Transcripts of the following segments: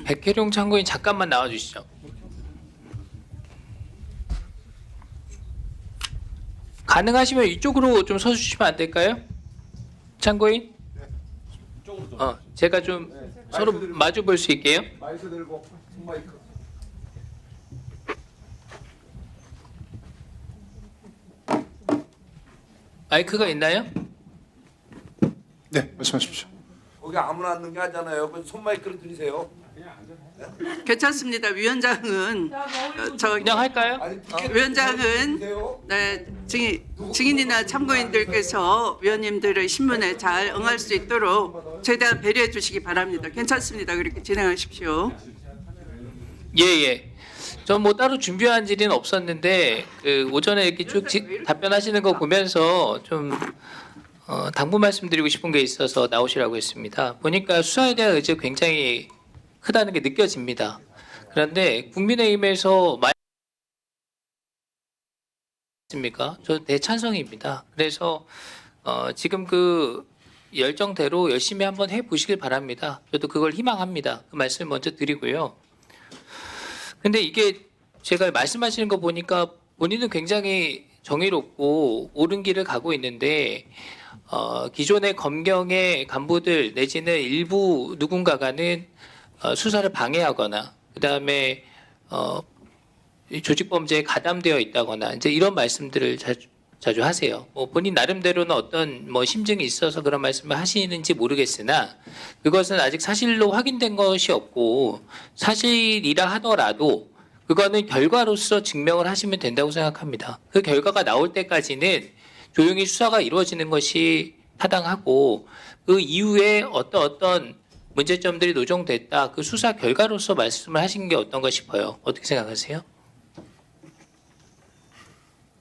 백혜룡 참고인 잠깐만 나와주시죠. 가능하시면 이쪽으로 좀 서주시면 안 될까요? 참고인? 제가 좀 서로 마주 볼 수 있게요. 마이크 들고 마이크. 마이크가 있나요? 네, 말씀하십시오. 거기 아무나 앉는 게 아니잖아요. 그 손 마이크를 들이세요. 괜찮습니다. 위원장은 그냥 할까요? 아니 위원장은 들이세요. 네, 증인이나 참고인들께서 위원님들의 신문에 잘 응할 수 있도록 최대한 배려해 주시기 바랍니다. 괜찮습니다. 그렇게 진행하십시오. 예. 전 뭐 따로 준비한 질의는 없었는데 그 오전에 이렇게 쭉 답변하시는 거 보면서 좀 당부 말씀드리고 싶은 게 있어서 나오시라고 했습니다. 보니까 수사에 대한 의지가 굉장히 크다는 게 느껴집니다. 그런데 국민의힘에서 맞습니까? 저 대찬성입니다. 그래서 지금 그 열정대로 열심히 한번 해보시길 바랍니다. 저도 그걸 희망합니다. 그 말씀 먼저 드리고요. 근데 이게 제가 말씀하시는 거 보니까 본인은 굉장히 정의롭고 옳은 길을 가고 있는데 기존의 검경의 간부들 내지는 일부 누군가가는 수사를 방해하거나 그다음에 조직범죄에 가담되어 있다거나 이제 이런 말씀들을 자주 하세요. 뭐 본인 나름대로는 어떤 뭐 심증이 있어서 그런 말씀을 하시는지 모르겠으나 그것은 아직 사실로 확인된 것이 없고 사실이라 하더라도 그거는 결과로서 증명을 하시면 된다고 생각합니다. 그 결과가 나올 때까지는 조용히 수사가 이루어지는 것이 타당하고 그 이후에 어떤 문제점들이 노정됐다. 그 수사 결과로서 말씀을 하신 게 어떤가 싶어요. 어떻게 생각하세요?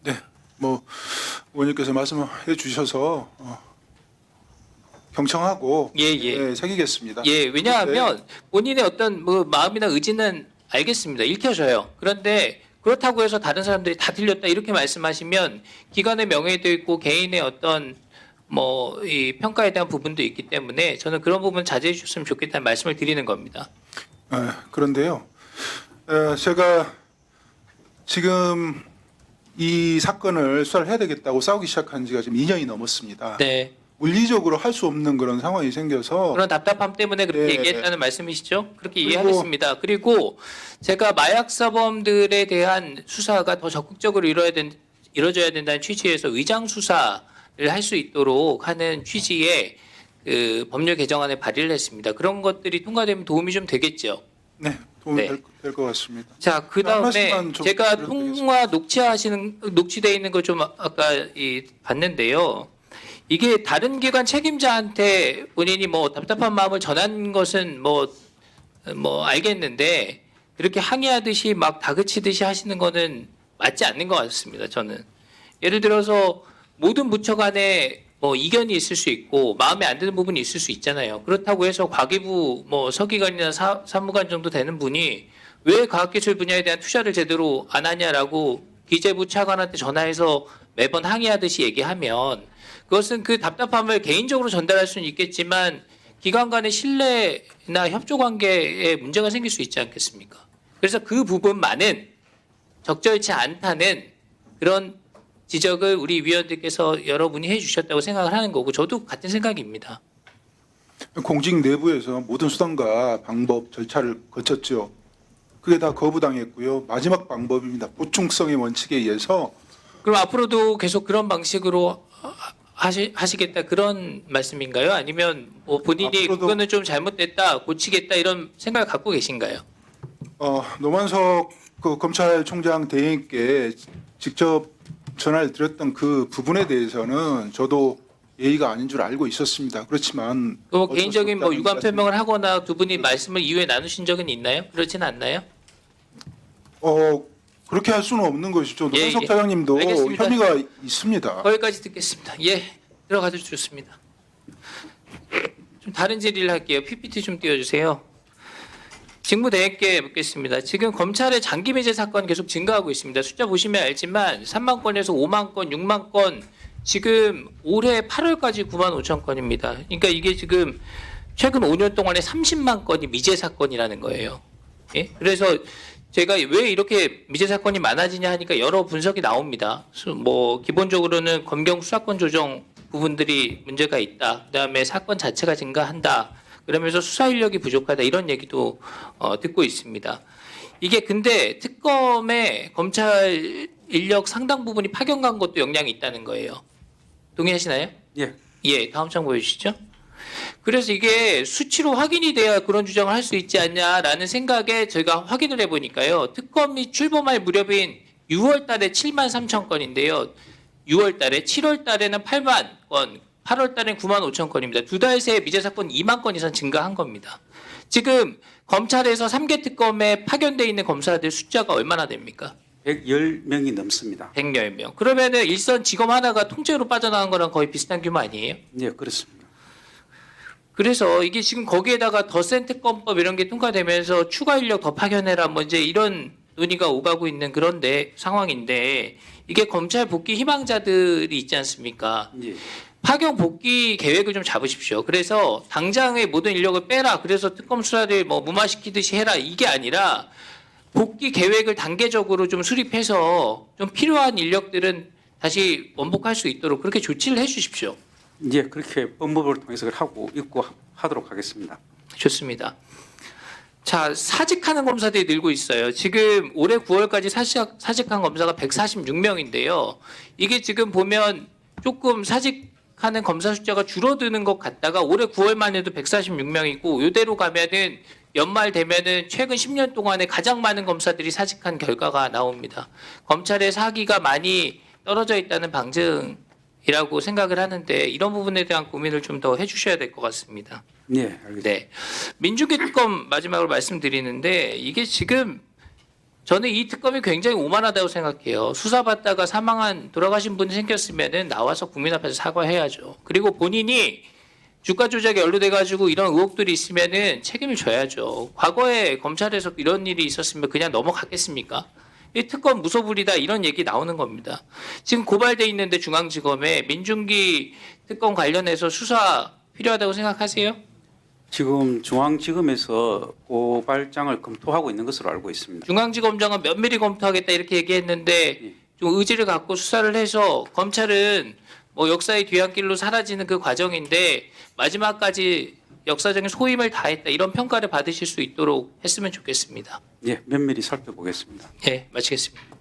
네, 뭐 의원님께서 말씀해 주셔서 경청하고 예. 새기겠습니다. 예, 왜냐하면 본인의 어떤 뭐 마음이나 의지는 알겠습니다. 읽혀져요. 그런데 그렇다고 해서 다른 사람들이 다 틀렸다 이렇게 말씀하시면 기관의 명예도 있고 개인의 어떤 뭐 이 평가에 대한 부분도 있기 때문에 저는 그런 부분 자제해 주셨으면 좋겠다는 말씀을 드리는 겁니다. 그런데요, 제가 지금 이 사건을 수사를 해야 되겠다고 싸우기 시작한 지가 지금 2년이 넘었습니다. 네. 물리적으로 할 수 없는 그런 상황이 생겨서 그런 답답함 때문에 그렇게 네. 얘기했다는 말씀이시죠? 그렇게 그리고- 이해하겠습니다. 그리고 제가 마약 사범들에 대한 수사가 더 적극적으로 이루어져야 된다는 취지에서 의장 수사를 할 수 있도록 하는 취지의 그 법률 개정안을 발의를 했습니다. 그런 것들이 통과되면 도움이 좀 되겠죠. 네, 도움이 네. 될 것 같습니다. 자, 그 다음에 하나씩만 좀 제가 드려도 통화 녹취되어 있는 거 좀 아까 봤는데요. 이게 다른 기관 책임자한테 본인이 뭐 답답한 마음을 전한 것은 뭐 알겠는데 그렇게 항의하듯이 막 다그치듯이 하시는 거는 맞지 않는 것 같습니다. 저는 예를 들어서 모든 부처 간에 뭐 이견이 있을 수 있고 마음에 안 드는 부분이 있을 수 있잖아요. 그렇다고 해서 과기부 뭐 서기관이나 사무관 정도 되는 분이 왜 과학기술 분야에 대한 투자를 제대로 안 하냐라고 기재부 차관한테 전화해서 매번 항의하듯이 얘기하면 그것은 그 답답함을 개인적으로 전달할 수는 있겠지만 기관 간의 신뢰나 협조 관계에 문제가 생길 수 있지 않겠습니까? 그래서 그 부분만은 적절치 않다는 그런 지적을 우리 위원들께서 여러분이 해주셨다고 생각을 하는 거고 저도 같은 생각입니다. 공직 내부에서 모든 수단과 방법, 절차를 거쳤죠. 그게 다 거부당했고요. 마지막 방법입니다. 보충성의 원칙에 의해서 그럼 앞으로도 계속 그런 방식으로 하시겠다 그런 말씀인가요? 아니면 뭐 본인이 앞으로도- 그거는 좀 잘못됐다 고치겠다 이런 생각을 갖고 계신가요? 노만석 그 검찰총장 대행께 직접 전화를 드렸던 그 부분에 대해서는 저도 예의가 아닌 줄 알고 있었습니다. 그렇지만 뭐 어쩔 수 개인적인 뭐 없다는 유감 말씀- 표명을 하거나 두 분이 말씀을 이후에 나누신 적은 있나요? 그렇진 않나요? 그렇게 할 수는 없는 것이죠. 예, 노만석 예. 차장님도 알겠습니다. 혐의가 있습니다. 거기까지 듣겠습니다. 예, 들어가도 좋습니다. 좀 다른 질의를 할게요. PPT 좀 띄워주세요. 직무대행께 묻겠습니다. 지금 검찰의 장기 배제 사건 계속 증가하고 있습니다. 숫자 보시면 알지만 3만 건에서 5만 건, 6만 건, 지금 올해 8월까지 9만 5천 건입니다. 그러니까 이게 지금 최근 5년 동안에 30만 건이 미제 사건이라는 거예요. 예? 그래서 제가 왜 이렇게 미제 사건이 많아지냐 하니까 여러 분석이 나옵니다. 뭐 기본적으로는 검경 수사권 조정 부분들이 문제가 있다. 그다음에 사건 자체가 증가한다. 그러면서 수사 인력이 부족하다. 이런 얘기도 듣고 있습니다. 이게 근데 특검에 검찰 인력 상당 부분이 파견 간 것도 영향이 있다는 거예요. 동의하시나요? 예. 예, 다음 장 보여주시죠. 그래서 이게 수치로 확인이 돼야 그런 주장을 할 수 있지 않냐라는 생각에 저희가 확인을 해보니까요. 특검이 출범할 무렵인 6월 달에 7만 3천 건인데요. 6월 달에, 7월 달에는 8만 건, 8월 달에는 9만 5천 건입니다. 두 달 새에 미제 사건 2만 건 이상 증가한 겁니다. 지금 검찰에서 3개 특검에 파견돼 있는 검사들 숫자가 얼마나 됩니까? 110명이 넘습니다. 110명. 그러면은 일선 지검 하나가 통째로 빠져나간 거랑 거의 비슷한 규모 아니에요? 예, 그렇습니다. 그래서 이게 지금 거기에다가 더 센 특검법 이런 게 통과되면서 추가 인력 더 파견해라 뭐 이제 이런 논의가 오가고 있는 그런데 상황인데 이게 검찰 복귀 희망자들이 있지 않습니까? 예. 파견 복귀 계획을 좀 잡으십시오. 그래서 당장의 모든 인력을 빼라. 그래서 특검 수사를 뭐 무마시키듯이 해라. 이게 아니라 복귀 계획을 단계적으로 좀 수립해서 좀 필요한 인력들은 다시 원복할 수 있도록 그렇게 조치를 해 주십시오. 예, 그렇게 법무부를 통해서 그걸 하고 있고 하도록 하겠습니다. 좋습니다. 자, 사직하는 검사들이 늘고 있어요. 지금 올해 9월까지 사직한 검사가 146명인데요. 이게 지금 보면 조금 사직하는 검사 숫자가 줄어드는 것 같다가 올해 9월만 해도 146명이고 이대로 가면은 연말 되면은 최근 10년 동안에 가장 많은 검사들이 사직한 결과가 나옵니다. 검찰의 사기가 많이 떨어져 있다는 방증이라고 생각을 하는데 이런 부분에 대한 고민을 좀 더 해주셔야 될 것 같습니다. 예, 알겠습니다. 네. 민주기 특검 마지막으로 말씀드리는데 이게 지금 저는 이 특검이 굉장히 오만하다고 생각해요. 수사받다가 돌아가신 분이 생겼으면은 나와서 국민 앞에서 사과해야죠. 그리고 본인이 주가 조작에 연루돼가지고 이런 의혹들이 있으면은 책임을 져야죠. 과거에 검찰에서 이런 일이 있었으면 그냥 넘어갔겠습니까? 이 특검 무소불위다 이런 얘기 나오는 겁니다. 지금 고발돼 있는데 중앙지검에 민중기 특검 관련해서 수사 필요하다고 생각하세요? 지금 중앙지검에서 고발장을 검토하고 있는 것으로 알고 있습니다. 중앙지검장은 면밀히 검토하겠다 이렇게 얘기했는데 예. 좀 의지를 갖고 수사를 해서 검찰은 뭐 역사의 뒤안길로 사라지는 그 과정인데 마지막까지 역사적인 소임을 다했다 이런 평가를 받으실 수 있도록 했으면 좋겠습니다. 예, 면밀히 살펴보겠습니다. 네, 마치겠습니다.